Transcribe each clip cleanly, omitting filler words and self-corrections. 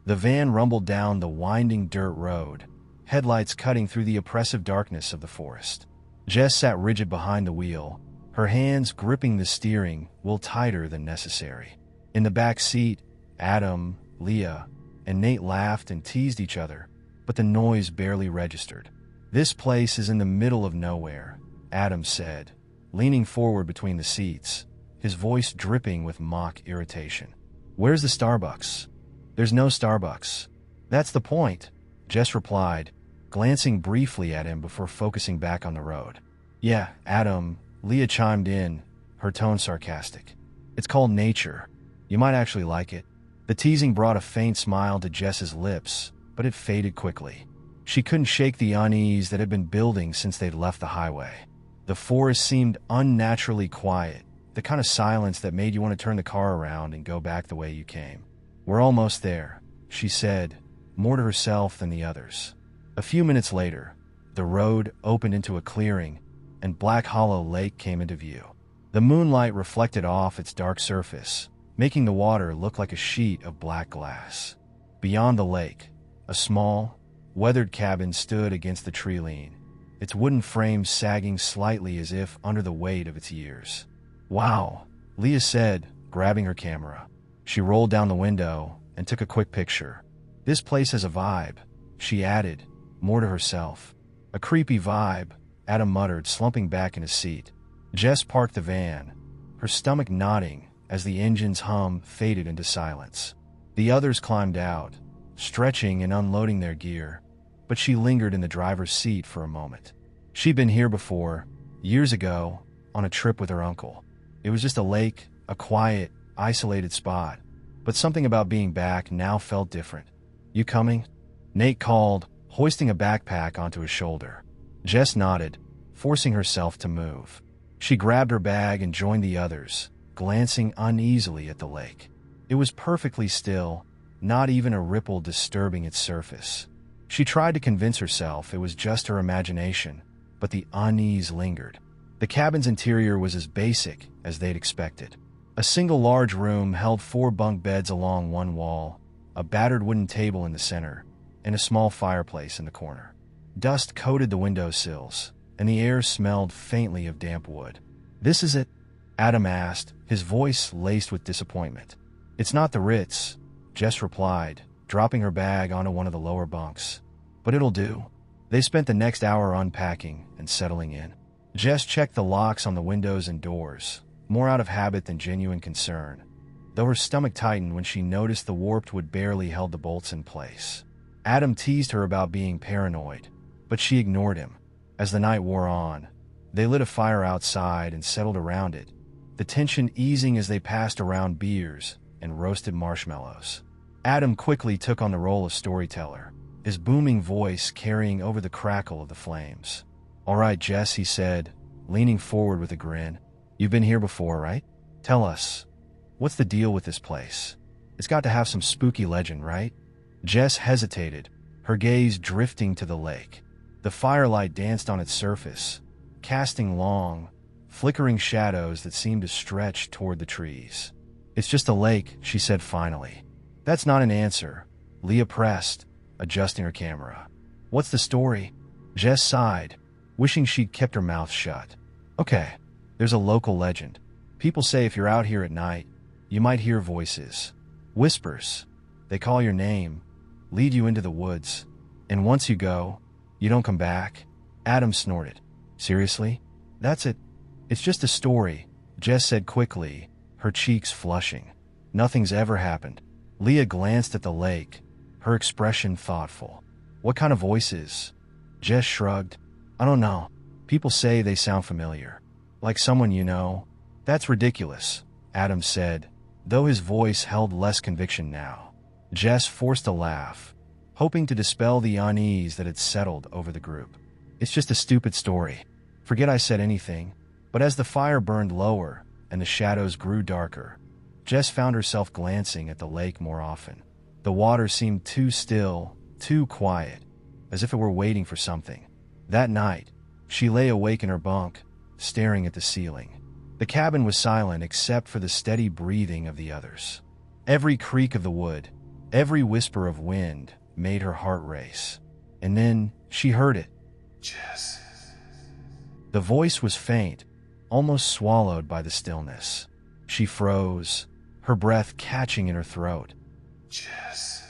The van rumbled down the winding dirt road, headlights cutting through the oppressive darkness of the forest. Jess sat rigid behind the wheel, her hands gripping the steering wheel tighter than necessary. In the back seat, Adam, Leah, and Nate laughed and teased each other, but the noise barely registered. "This place is in the middle of nowhere," Adam said, leaning forward between the seats, his voice dripping with mock irritation. "Where's the Starbucks?" "There's no Starbucks." "That's the point," Jess replied, glancing briefly at him before focusing back on the road. "Yeah, Adam," Leah chimed in, her tone sarcastic. "It's called nature. You might actually like it." The teasing brought a faint smile to Jess's lips, but it faded quickly. She couldn't shake the unease that had been building since they'd left the highway. The forest seemed unnaturally quiet, the kind of silence that made you want to turn the car around and go back the way you came. "We're almost there," she said, more to herself than the others. A few minutes later, the road opened into a clearing, and Black Hollow Lake came into view. The moonlight reflected off its dark surface, making the water look like a sheet of black glass. Beyond the lake, a small, weathered cabin stood against the tree line, its wooden frame sagging slightly as if under the weight of its years. "Wow," Leah said, grabbing her camera. She rolled down the window and took a quick picture. "This place has a vibe," she added, more to herself. "A creepy vibe," Adam muttered, slumping back in his seat. Jess parked the van, her stomach knotting as the engine's hum faded into silence. The others climbed out, stretching and unloading their gear, but she lingered in the driver's seat for a moment. She'd been here before, years ago, on a trip with her uncle. It was just a lake, a quiet, isolated spot, but something about being back now felt different. "You coming?" Nate called, hoisting a backpack onto his shoulder. Jess nodded, forcing herself to move. She grabbed her bag and joined the others, glancing uneasily at the lake. It was perfectly still, not even a ripple disturbing its surface. She tried to convince herself it was just her imagination, but the unease lingered. The cabin's interior was as basic as they'd expected. A single large room held 4 bunk beds along one wall, a battered wooden table in the center, and a small fireplace in the corner. Dust coated the windowsills, and the air smelled faintly of damp wood. "This is it?" Adam asked, his voice laced with disappointment. "It's not the Ritz," Jess replied, dropping her bag onto one of the lower bunks. "But it'll do." They spent the next hour unpacking and settling in. Jess checked the locks on the windows and doors, more out of habit than genuine concern, though her stomach tightened when she noticed the warped wood barely held the bolts in place. Adam teased her about being paranoid, but she ignored him. As the night wore on, they lit a fire outside and settled around it, the tension easing as they passed around beers and roasted marshmallows. Adam quickly took on the role of storyteller, his booming voice carrying over the crackle of the flames. "All right, Jess," he said, leaning forward with a grin. "You've been here before, right? Tell us, what's the deal with this place? It's got to have some spooky legend, right?" Jess hesitated, her gaze drifting to the lake. The firelight danced on its surface, casting long, flickering shadows that seemed to stretch toward the trees. "It's just a lake," she said finally. "That's not an answer," Leah pressed, adjusting her camera. "What's the story?" Jess sighed, wishing she'd kept her mouth shut. "Okay, there's a local legend. People say if you're out here at night, you might hear voices. Whispers. They call your name, lead you into the woods, and once you go, you don't come back." Adam snorted. "Seriously? That's it? It's just a story," Jess said quickly, her cheeks flushing. "Nothing's ever happened." Leah glanced at the lake, her expression thoughtful. "What kind of voices?" Jess shrugged. "I don't know. People say they sound familiar. Like someone you know." "That's ridiculous," Adam said, though his voice held less conviction now. Jess forced a laugh, hoping to dispel the unease that had settled over the group. "It's just a stupid story. Forget I said anything." But as the fire burned lower and the shadows grew darker, Jess found herself glancing at the lake more often. The water seemed too still, too quiet, as if it were waiting for something. That night, she lay awake in her bunk, staring at the ceiling. The cabin was silent except for the steady breathing of the others. Every creak of the wood, Every whisper of wind made her heart race. And then she heard it. Jess. The voice was faint, almost swallowed by the stillness. She froze, her breath catching in her throat. Jess.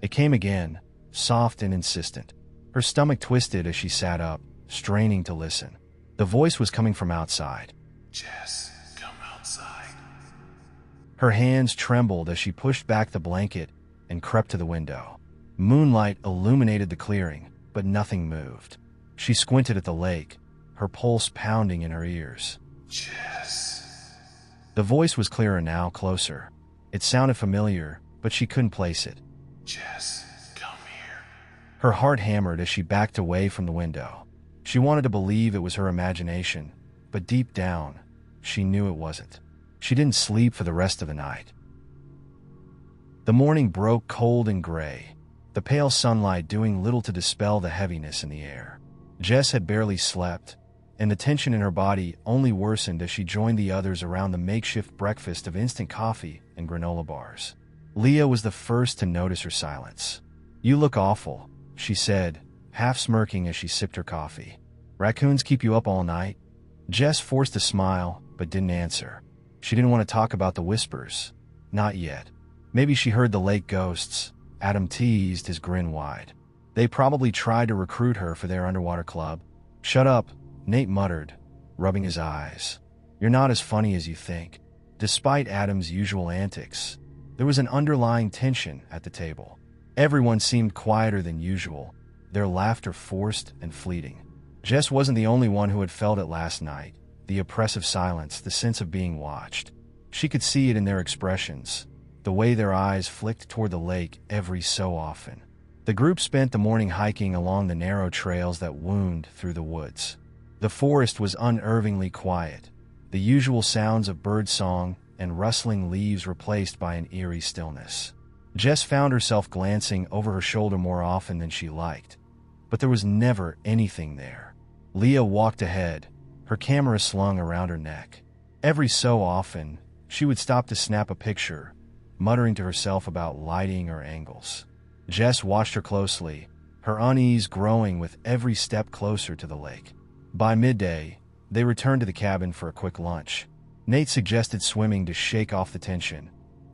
It came again, soft and insistent. Her stomach twisted as she sat up, straining to listen. The voice was coming from outside. Jess, come outside. Her hands trembled as she pushed back the blanket and crept to the window. Moonlight illuminated the clearing, but nothing moved. She squinted at the lake, her pulse pounding in her ears. Jess. The voice was clearer now, closer. It sounded familiar, but she couldn't place it. Jess, come here. Her heart hammered as she backed away from the window. She wanted to believe it was her imagination, but deep down, she knew it wasn't. She didn't sleep for the rest of the night. The morning broke cold and gray, the pale sunlight doing little to dispel the heaviness in the air. Jess had barely slept, and the tension in her body only worsened as she joined the others around the makeshift breakfast of instant coffee and granola bars. Leah was the first to notice her silence. "You look awful," she said, half smirking as she sipped her coffee. "Raccoons keep you up all night?" Jess forced a smile, but didn't answer. She didn't want to talk about the whispers. Not yet. Maybe she heard the lake ghosts. Adam teased, his grin wide. They probably tried to recruit her for their underwater club. "Shut up," Nate muttered, rubbing his eyes. "You're not as funny as you think." Despite Adam's usual antics, there was an underlying tension at the table. Everyone seemed quieter than usual, their laughter forced and fleeting. Jess wasn't the only one who had felt it last night, the oppressive silence, the sense of being watched. She could see it in their expressions, the way their eyes flicked toward the lake every so often. The group spent the morning hiking along the narrow trails that wound through the woods. The forest was unnervingly quiet, the usual sounds of birdsong and rustling leaves replaced by an eerie stillness. Jess found herself glancing over her shoulder more often than she liked, but there was never anything there. Leah walked ahead, her camera slung around her neck. Every so often, she would stop to snap a picture, muttering to herself about lighting or angles. Jess watched her closely, her unease growing with every step closer to the lake. By midday, they returned to the cabin for a quick lunch. Nate suggested swimming to shake off the tension,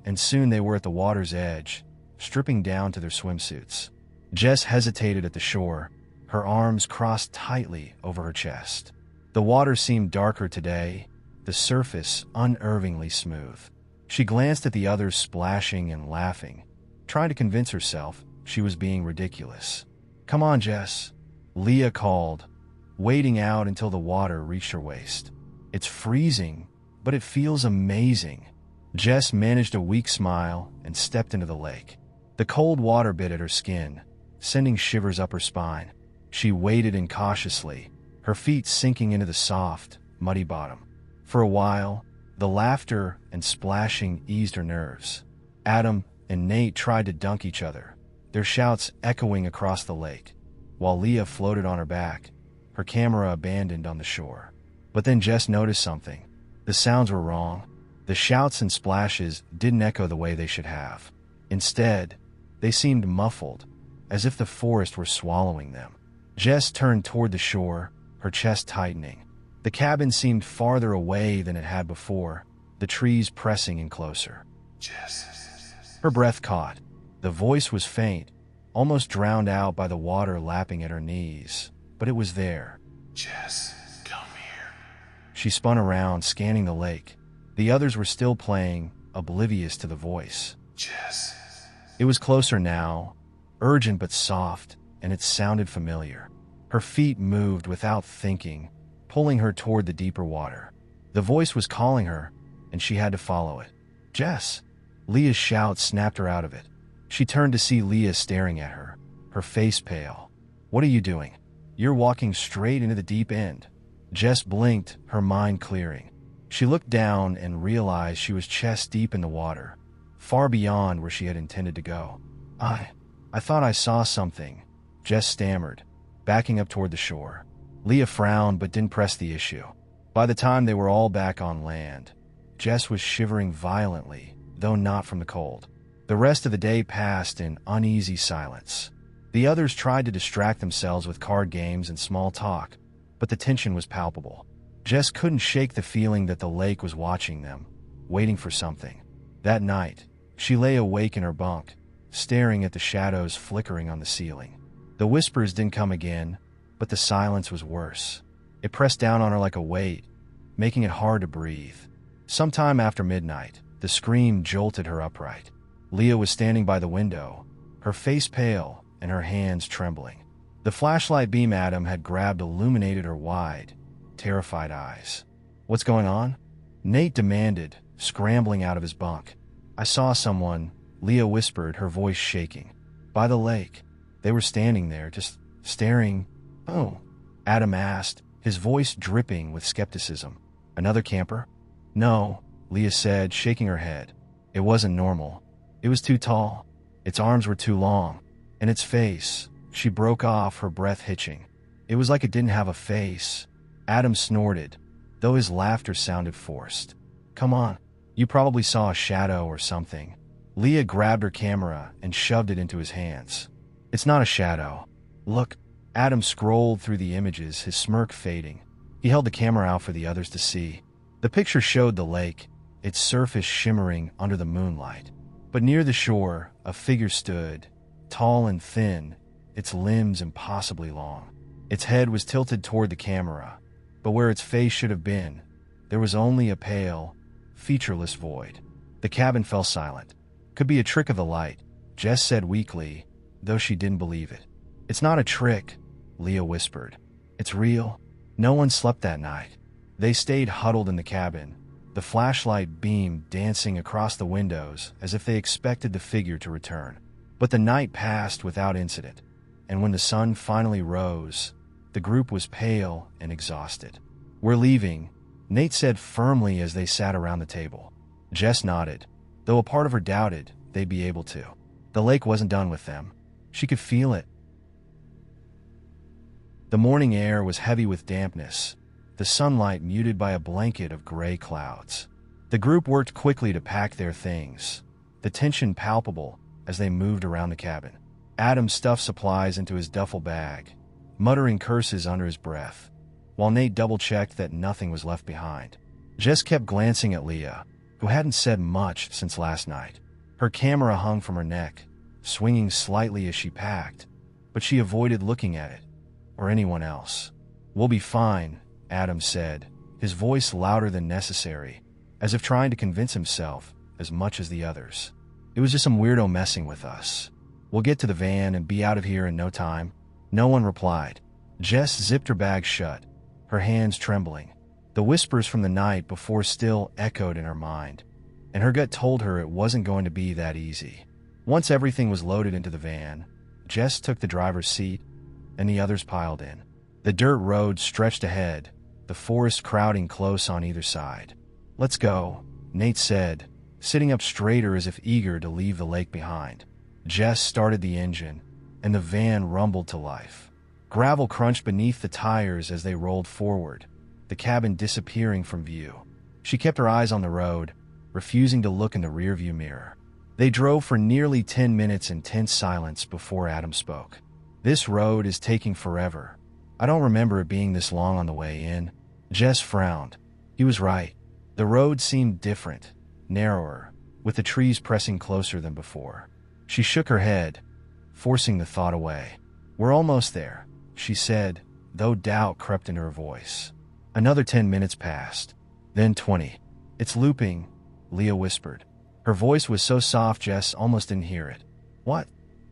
and soon they were at the water's edge, stripping down to their swimsuits. Jess hesitated at the shore, her arms crossed tightly over her chest. The water seemed darker today, the surface unnervingly smooth. She glanced at the others splashing and laughing, trying to convince herself she was being ridiculous. "Come on, Jess," Leah called, wading out until the water reached her waist. "It's freezing, but it feels amazing." Jess managed a weak smile and stepped into the lake. The cold water bit at her skin, sending shivers up her spine. She waded in cautiously, her feet sinking into the soft, muddy bottom. For a while, the laughter and splashing eased her nerves. Adam and Nate tried to dunk each other, their shouts echoing across the lake, while Leah floated on her back, her camera abandoned on the shore. But then Jess noticed something. The sounds were wrong. The shouts and splashes didn't echo the way they should have. Instead, they seemed muffled, as if the forest were swallowing them. Jess turned toward the shore, her chest tightening. The cabin seemed farther away than it had before, the trees pressing in closer. Jess. Her breath caught. The voice was faint, almost drowned out by the water lapping at her knees, but it was there. Jess, come here. She spun around, scanning the lake. The others were still playing, oblivious to the voice. Jess. It was closer now, urgent but soft, and it sounded familiar. Her feet moved without thinking, pulling her toward the deeper water. The voice was calling her, and she had to follow it. "Jess!" Leah's shout snapped her out of it. She turned to see Leah staring at her, her face pale. "What are you doing? You're walking straight into the deep end." Jess blinked, her mind clearing. She looked down and realized she was chest deep in the water, far beyond where she had intended to go. I thought I saw something," Jess stammered, backing up toward the shore. Leah frowned but didn't press the issue. By the time they were all back on land, Jess was shivering violently, though not from the cold. The rest of the day passed in uneasy silence. The others tried to distract themselves with card games and small talk, but the tension was palpable. Jess couldn't shake the feeling that the lake was watching them, waiting for something. That night, she lay awake in her bunk, staring at the shadows flickering on the ceiling. The whispers didn't come again, but the silence was worse. It pressed down on her like a weight, making it hard to breathe. Sometime after midnight, the scream jolted her upright. Leah was standing by the window, her face pale and her hands trembling. The flashlight beam Adam had grabbed illuminated her wide, terrified eyes. "What's going on?" Nate demanded, scrambling out of his bunk. "I saw someone," Leah whispered, her voice shaking. "By the lake. They were standing there, just staring." "Oh," Adam asked, his voice dripping with skepticism. "Another camper?" "No," Leah said, shaking her head. "It wasn't normal. It was too tall. Its arms were too long. And its face," she broke off, her breath hitching. "It was like it didn't have a face." Adam snorted, though his laughter sounded forced. "Come on, you probably saw a shadow or something." Leah grabbed her camera and shoved it into his hands. "It's not a shadow. Look." Adam scrolled through the images, his smirk fading. He held the camera out for the others to see. The picture showed the lake, its surface shimmering under the moonlight. But near the shore, a figure stood, tall and thin, its limbs impossibly long. Its head was tilted toward the camera, but where its face should have been, there was only a pale, featureless void. The cabin fell silent. "Could be a trick of the light," Jess said weakly, though she didn't believe it. "It's not a trick," Leah whispered. "It's real." No one slept that night. They stayed huddled in the cabin, the flashlight beam dancing across the windows as if they expected the figure to return. But the night passed without incident, and when the sun finally rose, the group was pale and exhausted. "We're leaving," Nate said firmly as they sat around the table. Jess nodded, though a part of her doubted they'd be able to. The lake wasn't done with them. She could feel it. The morning air was heavy with dampness, the sunlight muted by a blanket of gray clouds. The group worked quickly to pack their things, the tension palpable as they moved around the cabin. Adam stuffed supplies into his duffel bag, muttering curses under his breath, while Nate double-checked that nothing was left behind. Jess kept glancing at Leah, who hadn't said much since last night. Her camera hung from her neck, swinging slightly as she packed, but she avoided looking at it, or anyone else. "We'll be fine," Adam said, his voice louder than necessary, as if trying to convince himself as much as the others. "It was just some weirdo messing with us. We'll get to the van and be out of here in no time." No one replied. Jess zipped her bag shut, her hands trembling. The whispers from the night before still echoed in her mind, and her gut told her it wasn't going to be that easy. Once everything was loaded into the van, Jess took the driver's seat, and the others piled in. The dirt road stretched ahead, the forest crowding close on either side. "Let's go," Nate said, sitting up straighter as if eager to leave the lake behind. Jess started the engine, and the van rumbled to life. Gravel crunched beneath the tires as they rolled forward, the cabin disappearing from view. She kept her eyes on the road, refusing to look in the rearview mirror. They drove for nearly 10 minutes in tense silence before Adam spoke. "This road is taking forever. I don't remember it being this long on the way in." Jess frowned. He was right. The road seemed different, narrower, with the trees pressing closer than before. She shook her head, forcing the thought away. "We're almost there," she said, though doubt crept into her voice. Another 10 minutes passed, then 20. "It's looping," Leah whispered. Her voice was so soft Jess almost didn't hear it. "What?"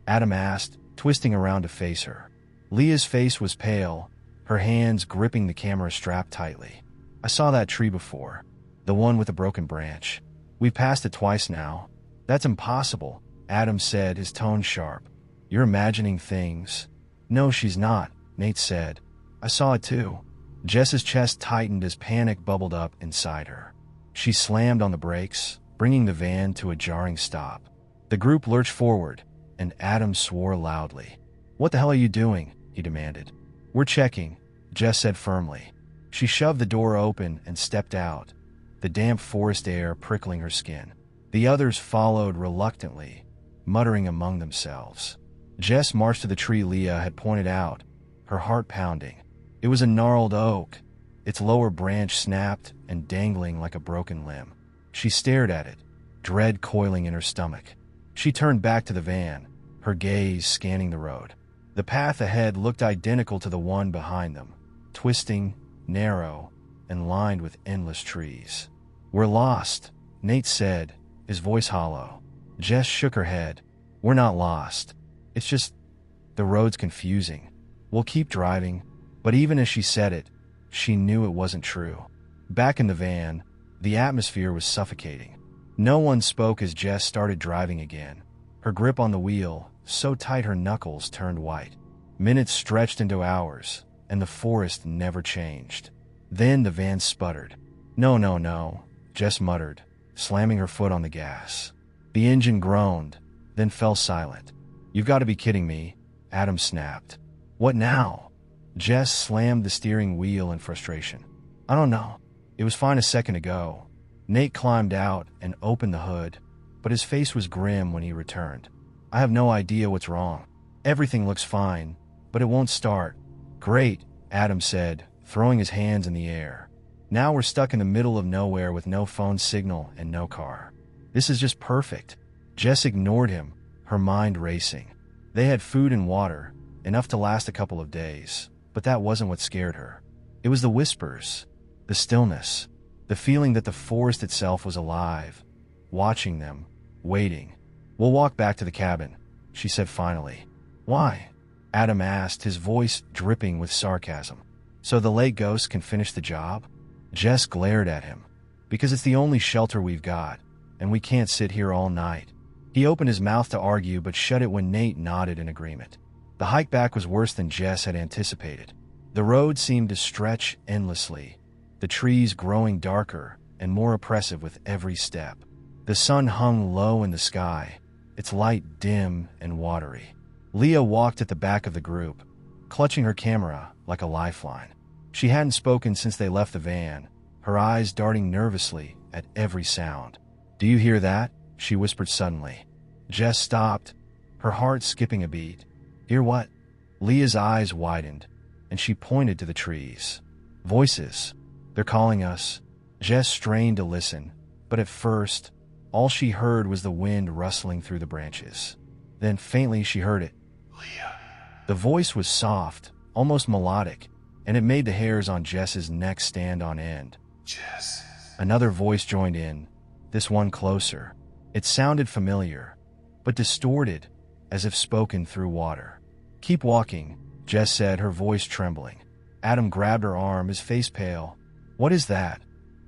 Adam asked, twisting around to face her. Leah's face was pale, her hands gripping the camera strap tightly. "I saw that tree before, the one with the broken branch. We've passed it twice now." "That's impossible," Adam said, his tone sharp. "You're imagining things." "No, she's not," Nate said. "I saw it too." Jess's chest tightened as panic bubbled up inside her. She slammed on the brakes, bringing the van to a jarring stop. The group lurched forward, and Adam swore loudly. "What the hell are you doing?" he demanded. "We're checking," Jess said firmly. She shoved the door open and stepped out, the damp forest air prickling her skin. The others followed reluctantly, muttering among themselves. Jess marched to the tree Leah had pointed out, her heart pounding. It was a gnarled oak, its lower branch snapped and dangling like a broken limb. She stared at it, dread coiling in her stomach. She turned back to the van, her gaze scanning the road. The path ahead looked identical to the one behind them, twisting, narrow, and lined with endless trees. "We're lost," Nate said, his voice hollow. Jess shook her head. "We're not lost. It's just the road's confusing. We'll keep driving." But even as she said it, she knew it wasn't true. Back in the van, the atmosphere was suffocating. No one spoke as Jess started driving again, her grip on the wheel so tight her knuckles turned white. Minutes stretched into hours, and the forest never changed. Then the van sputtered. "No, no, no," Jess muttered, slamming her foot on the gas. The engine groaned, then fell silent. "You've got to be kidding me," Adam snapped. "What now?" Jess slammed the steering wheel in frustration. "I don't know. It was fine a second ago." Nate climbed out and opened the hood, but his face was grim when he returned. "I have no idea what's wrong. Everything looks fine, but it won't start." "Great," Adam said, throwing his hands in the air. "Now we're stuck in the middle of nowhere with no phone signal and no car. This is just perfect." Jess ignored him, her mind racing. They had food and water, enough to last a couple of days, but that wasn't what scared her. It was the whispers, the stillness, the feeling that the forest itself was alive, watching them, waiting. "We'll walk back to the cabin," she said finally. "Why?" Adam asked, his voice dripping with sarcasm. "So the lake ghosts can finish the job?" Jess glared at him. "Because it's the only shelter we've got, and we can't sit here all night." He opened his mouth to argue but shut it when Nate nodded in agreement. The hike back was worse than Jess had anticipated. The road seemed to stretch endlessly, the trees growing darker and more oppressive with every step. The sun hung low in the sky, its light dim and watery. Leah walked at the back of the group, clutching her camera like a lifeline. She hadn't spoken since they left the van, her eyes darting nervously at every sound. "Do you hear that?" she whispered suddenly. Jess stopped, her heart skipping a beat. "Hear what?" Leah's eyes widened, and she pointed to the trees. "Voices. They're calling us." Jess strained to listen, but at first, all she heard was the wind rustling through the branches. Then faintly she heard it. Leah. The voice was soft, almost melodic, and it made the hairs on Jess's neck stand on end. Jess. Another voice joined in, this one closer. It sounded familiar, but distorted, as if spoken through water. "Keep walking," Jess said, her voice trembling. Adam grabbed her arm, his face pale. "What is that?"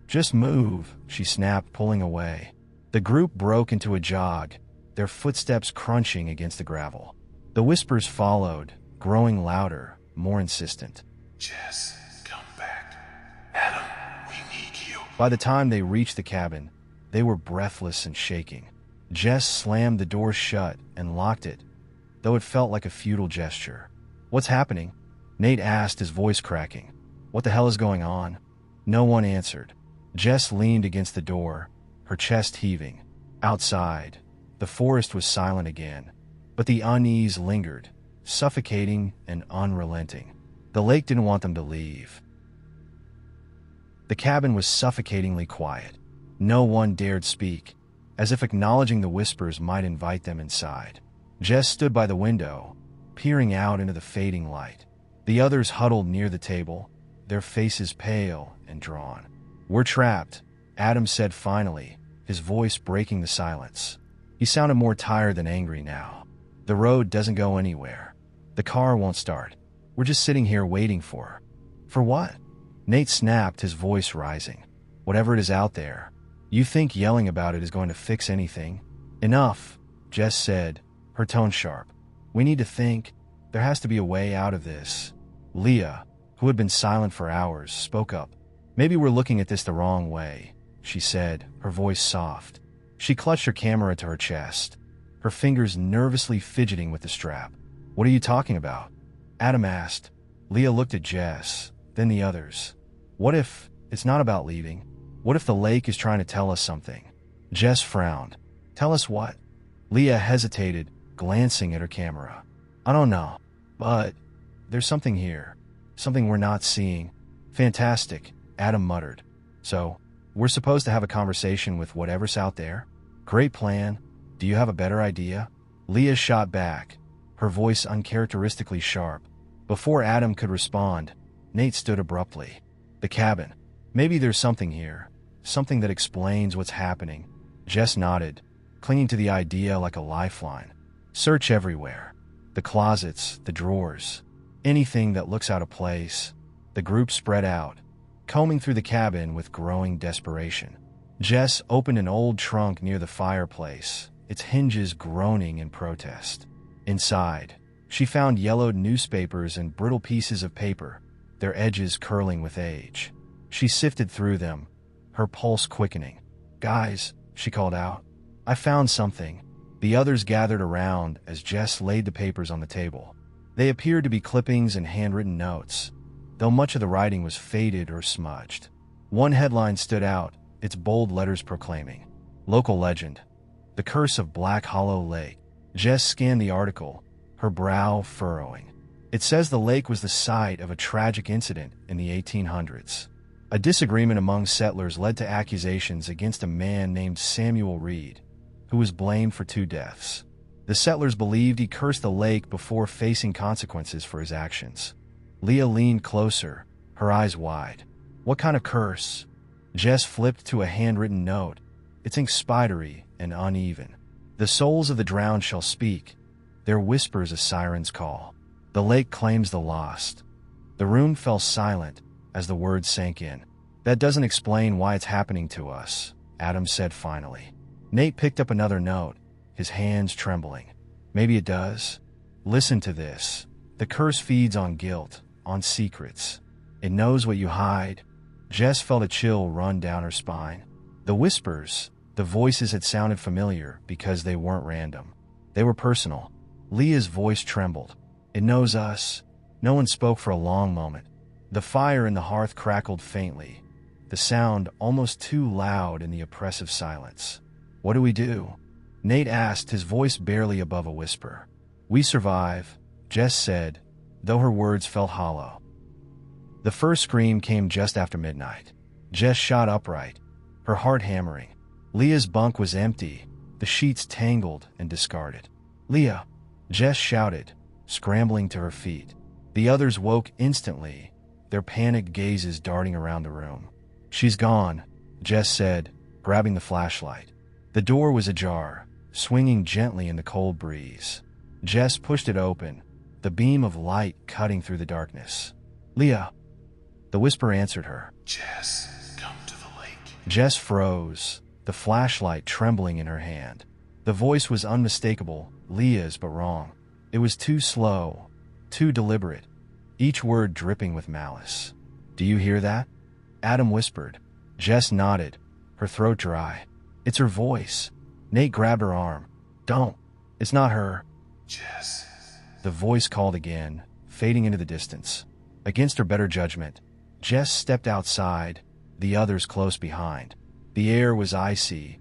"Just move," she snapped, pulling away. The group broke into a jog, their footsteps crunching against the gravel. The whispers followed, growing louder, more insistent. "Jess, come back. Adam, we need you." By the time they reached the cabin, they were breathless and shaking. Jess slammed the door shut and locked it, though it felt like a futile gesture. "What's happening?" Nate asked, his voice cracking. "What the hell is going on?" No one answered. Jess leaned against the door, her chest heaving. Outside, the forest was silent again, but the unease lingered, suffocating and unrelenting. The lake didn't want them to leave. The cabin was suffocatingly quiet. No one dared speak, as if acknowledging the whispers might invite them inside. Jess stood by the window, peering out into the fading light. The others huddled near the table, their faces pale and drawn. "We're trapped," Adam said finally, his voice breaking the silence. He sounded more tired than angry now. "The road doesn't go anywhere. The car won't start. We're just sitting here waiting for her." "For what?" Nate snapped, his voice rising. "Whatever it is out there. You think yelling about it is going to fix anything?" "Enough," Jess said, her tone sharp. "We need to think. There has to be a way out of this." Leah, who had been silent for hours, spoke up. "Maybe we're looking at this the wrong way," she said, her voice soft. She clutched her camera to her chest, her fingers nervously fidgeting with the strap. "What are you talking about?" Adam asked. Leah looked at Jess, then the others. "What if it's not about leaving? What if the lake is trying to tell us something?" Jess frowned. "Tell us what?" Leah hesitated, glancing at her camera. I don't know, but there's something here. Something we're not seeing. Fantastic, Adam muttered. So, we're supposed to have a conversation with whatever's out there? Great plan. Do you have a better idea? Leah shot back, her voice uncharacteristically sharp. Before Adam could respond, Nate stood abruptly. The cabin. Maybe there's something here. Something that explains what's happening. Jess nodded, clinging to the idea like a lifeline. Search everywhere. The closets, the drawers. Anything that looks out of place. The group spread out, combing through the cabin with growing desperation. Jess opened an old trunk near the fireplace, its hinges groaning in protest. Inside, she found yellowed newspapers and brittle pieces of paper, their edges curling with age. She sifted through them, her pulse quickening. Guys, she called out, I found something. The others gathered around as Jess laid the papers on the table. They appeared to be clippings and handwritten notes, though much of the writing was faded or smudged. One headline stood out, its bold letters proclaiming, Local Legend, The Curse of Black Hollow Lake. Jess scanned the article, her brow furrowing. It says the lake was the site of a tragic incident in the 1800s. A disagreement among settlers led to accusations against a man named Samuel Reed, who was blamed for 2 deaths. The settlers believed he cursed the lake before facing consequences for his actions. Leah leaned closer, her eyes wide. What kind of curse? Jess flipped to a handwritten note, its ink spidery and uneven. The souls of the drowned shall speak. Their whispers a siren's call. The lake claims the lost. The room fell silent as the words sank in. That doesn't explain why it's happening to us, Adam said finally. Nate picked up another note, his hands trembling. Maybe it does. Listen to this. The curse feeds on guilt, on secrets. It knows what you hide. Jess felt a chill run down her spine. The whispers, the voices had sounded familiar because they weren't random. They were personal. Leah's voice trembled. It knows us. No one spoke for a long moment. The fire in the hearth crackled faintly, the sound almost too loud in the oppressive silence. What do we do? Nate asked, his voice barely above a whisper. We survive, Jess said, though her words felt hollow. The first scream came just after midnight. Jess shot upright, her heart hammering. Leah's bunk was empty, the sheets tangled and discarded. Leah, Jess shouted, scrambling to her feet. The others woke instantly, their panicked gazes darting around the room. She's gone, Jess said, grabbing the flashlight. The door was ajar, swinging gently in the cold breeze. Jess pushed it open, the beam of light cutting through the darkness. Leah. The whisper answered her. Jess, come to the lake. Jess froze, the flashlight trembling in her hand. The voice was unmistakable, Leah's, but wrong. It was too slow, too deliberate, each word dripping with malice. Do you hear that? Adam whispered. Jess nodded, her throat dry. It's her voice. Nate grabbed her arm. Don't. It's not her. Jess. The voice called again, fading into the distance. Against her better judgment, Jess stepped outside, the others close behind. The air was icy,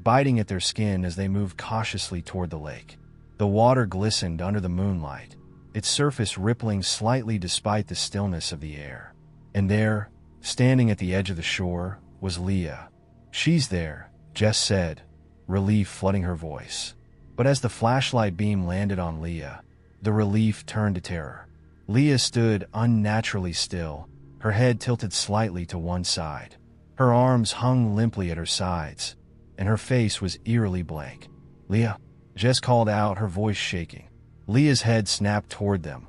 biting at their skin as they moved cautiously toward the lake. The water glistened under the moonlight, its surface rippling slightly despite the stillness of the air. And there, standing at the edge of the shore, was Leah. She's there, Jess said, relief flooding her voice. But as the flashlight beam landed on Leah, the relief turned to terror. Leah stood unnaturally still, her head tilted slightly to one side. Her arms hung limply at her sides, and her face was eerily blank. Leah, Jess called out, her voice shaking. Leah's head snapped toward them,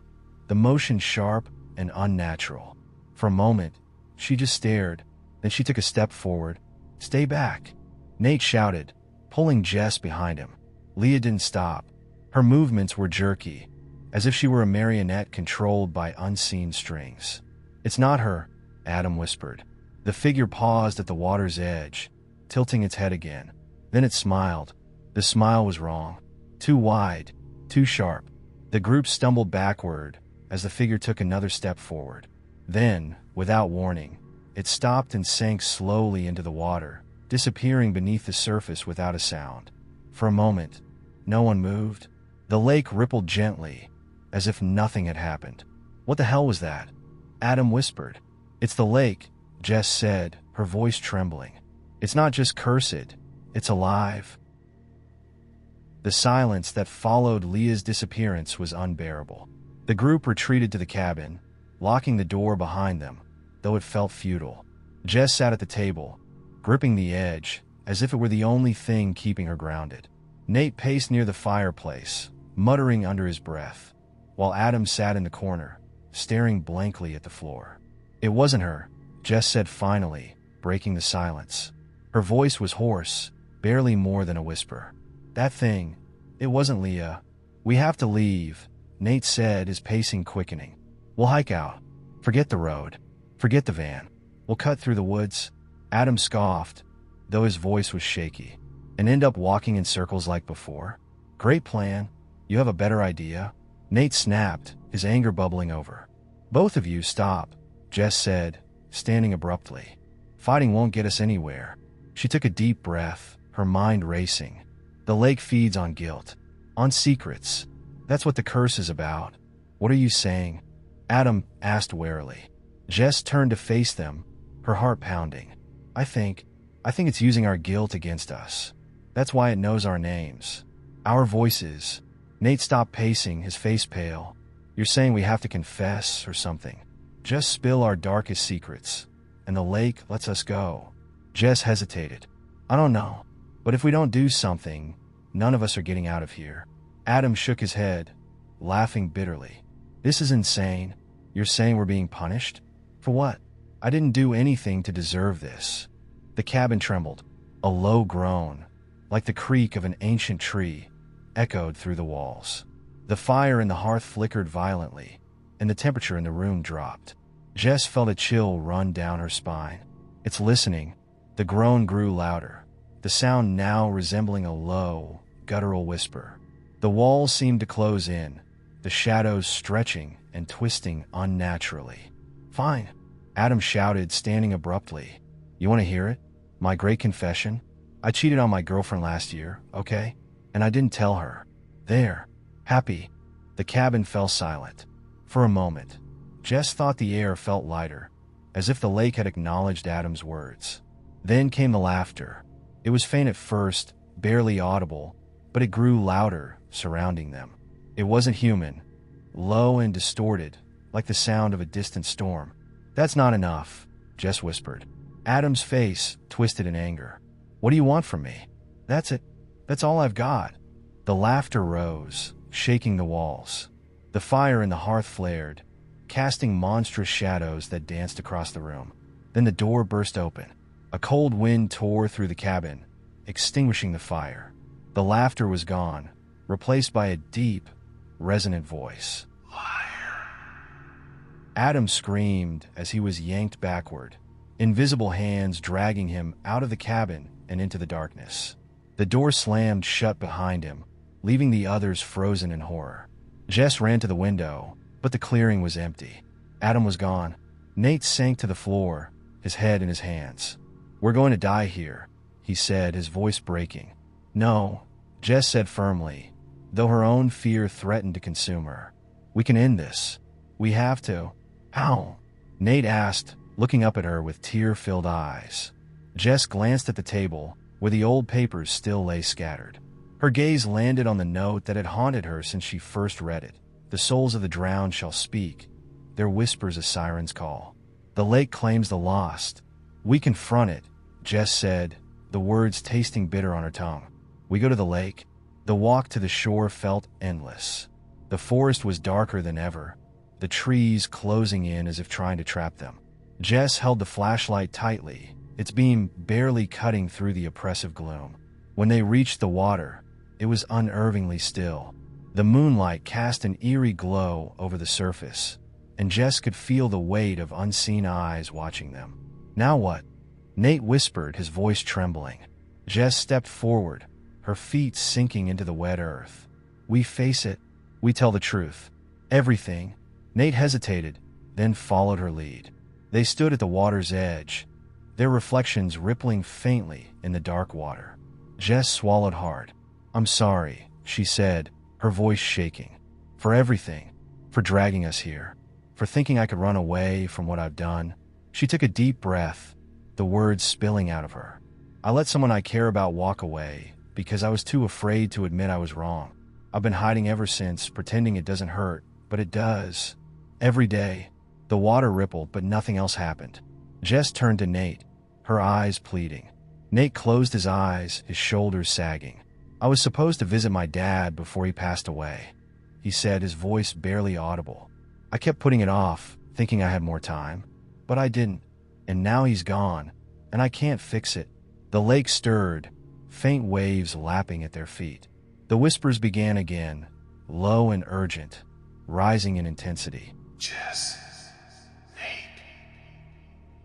the motion sharp and unnatural. For a moment, she just stared, then she took a step forward. Stay back, Nate shouted, pulling Jess behind him. Leah didn't stop. Her movements were jerky, as if she were a marionette controlled by unseen strings. It's not her, Adam whispered. The figure paused at the water's edge, tilting its head again. Then it smiled. The smile was wrong. Too wide, too sharp. The group stumbled backward as the figure took another step forward. Then, without warning, it stopped and sank slowly into the water, disappearing beneath the surface without a sound. For a moment, No one moved. The lake rippled gently, as if nothing had happened. What the hell was that? Adam whispered. It's the lake, Jess said, her voice trembling. It's not just cursed, it's alive. The silence that followed Leah's disappearance was unbearable. The group retreated to the cabin, locking the door behind them, though it felt futile. Jess sat at the table, gripping the edge, as if it were the only thing keeping her grounded. Nate paced near the fireplace, muttering under his breath, while Adam sat in the corner, staring blankly at the floor. It wasn't her, Jess said finally, breaking the silence. Her voice was hoarse, barely more than a whisper. That thing, it wasn't Leah. We have to leave, Nate said, his pacing quickening. We'll hike out. Forget the road. Forget the van. We'll cut through the woods. Adam scoffed, though his voice was shaky. And end up walking in circles like before? Great plan. You have a better idea? Nate snapped, his anger bubbling over. Both of you stop, Jess said, standing abruptly. Fighting won't get us anywhere. She took a deep breath, her mind racing. The lake feeds on guilt, on secrets. That's what the curse is about. What are you saying? Adam asked warily. Jess turned to face them, her heart pounding. I think it's using our guilt against us. That's why it knows our names. Our voices. Nate stopped pacing, his face pale. You're saying we have to confess or something. Just spill our darkest secrets, and the lake lets us go. Jess hesitated. I don't know, but if we don't do something, none of us are getting out of here. Adam shook his head, laughing bitterly. This is insane. You're saying we're being punished? For what? I didn't do anything to deserve this. The cabin trembled. A low groan, like the creak of an ancient tree, echoed through the walls. The fire in the hearth flickered violently, and the temperature in the room dropped. Jess felt a chill run down her spine. It's listening. The groan grew louder, the sound now resembling a low, guttural whisper. The walls seemed to close in, the shadows stretching and twisting unnaturally. Fine, Adam shouted, standing abruptly. You want to hear it? My great confession? I cheated on my girlfriend last year, okay? And I didn't tell her. There. Happy. The cabin fell silent. For a moment, Jess thought the air felt lighter, as if the lake had acknowledged Adam's words. Then came the laughter. It was faint at first, barely audible, but it grew louder, surrounding them. It wasn't human. Low and distorted, like the sound of a distant storm. That's not enough, Jess whispered. Adam's face twisted in anger. What do you want from me? That's it. That's all I've got. The laughter rose, shaking the walls. The fire in the hearth flared, casting monstrous shadows that danced across the room. Then the door burst open. A cold wind tore through the cabin, extinguishing the fire. The laughter was gone, replaced by a deep, resonant voice. Liar. Adam screamed as he was yanked backward, invisible hands dragging him out of the cabin and into the darkness. The door slammed shut behind him, leaving the others frozen in horror. Jess ran to the window, but the clearing was empty. Adam was gone. Nate sank to the floor, his head in his hands. We're going to die here, he said, his voice breaking. No, Jess said firmly, though her own fear threatened to consume her. We can end this. We have to. How? Nate asked, looking up at her with tear-filled eyes. Jess glanced at the table, where the old papers still lay scattered. Her gaze landed on the note that had haunted her since she first read it. The souls of the drowned shall speak. Their whispers a siren's call. The lake claims the lost. We confront it, Jess said, the words tasting bitter on her tongue. We go to the lake. The walk to the shore felt endless. The forest was darker than ever, the trees closing in as if trying to trap them. Jess held the flashlight tightly, its beam barely cutting through the oppressive gloom. When they reached the water, it was unnervingly still. The moonlight cast an eerie glow over the surface, and Jess could feel the weight of unseen eyes watching them. Now what? Nate whispered, his voice trembling. Jess stepped forward, her feet sinking into the wet earth. We face it. We tell the truth. Everything. Nate hesitated, then followed her lead. They stood at the water's edge, their reflections rippling faintly in the dark water. Jess swallowed hard. I'm sorry, she said, her voice shaking. For everything. For dragging us here. For thinking I could run away from what I've done. She took a deep breath, the words spilling out of her. I let someone I care about walk away because I was too afraid to admit I was wrong. I've been hiding ever since, pretending it doesn't hurt, but it does. Every day. The water rippled, but nothing else happened. Jess turned to Nate, her eyes pleading. Nate closed his eyes, his shoulders sagging. I was supposed to visit my dad before he passed away, he said, his voice barely audible. I kept putting it off, thinking I had more time. But I didn't. And now he's gone, and I can't fix it. The lake stirred, faint waves lapping at their feet. The whispers began again, low and urgent, rising in intensity. Jess. Nate.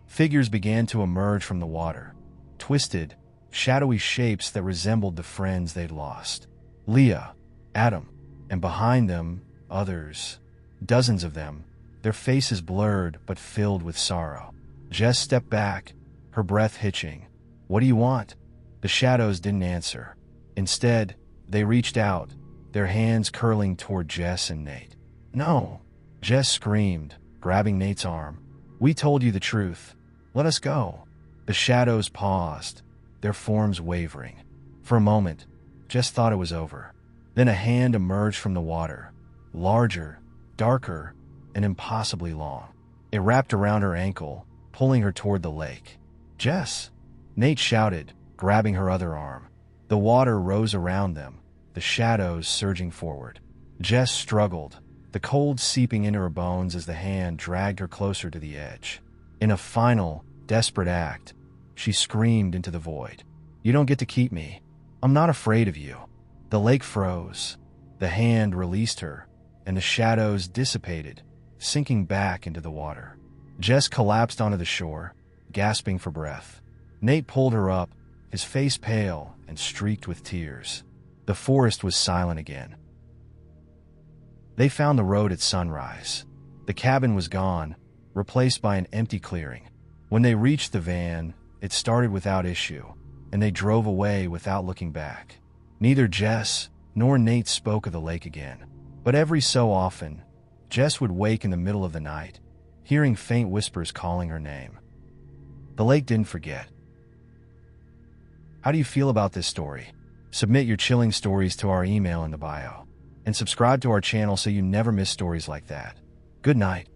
Figures began to emerge from the water, twisted, shadowy shapes that resembled the friends they'd lost. Leah, Adam, and behind them, others. Dozens of them, their faces blurred but filled with sorrow. Jess stepped back, her breath hitching. What do you want? The shadows didn't answer. Instead, they reached out, their hands curling toward Jess and Nate. No, Jess screamed, grabbing Nate's arm. We told you the truth. Let us go. The shadows paused, their forms wavering. For a moment, Jess thought it was over. Then a hand emerged from the water, larger, darker, and impossibly long. It wrapped around her ankle, pulling her toward the lake. Jess! Nate shouted, grabbing her other arm. The water rose around them, the shadows surging forward. Jess struggled, the cold seeping into her bones as the hand dragged her closer to the edge. In a final, desperate act, she screamed into the void. You don't get to keep me. I'm not afraid of you. The lake froze. The hand released her, and the shadows dissipated, sinking back into the water. Jess collapsed onto the shore, gasping for breath. Nate pulled her up, his face pale and streaked with tears. The forest was silent again. They found the road at sunrise. The cabin was gone, replaced by an empty clearing. When they reached the van, it started without issue, and they drove away without looking back. Neither Jess nor Nate spoke of the lake again. But every so often, Jess would wake in the middle of the night, hearing faint whispers calling her name. The lake didn't forget. How do you feel about this story? Submit your chilling stories to our email in the bio. And subscribe to our channel so you never miss stories like that. Good night.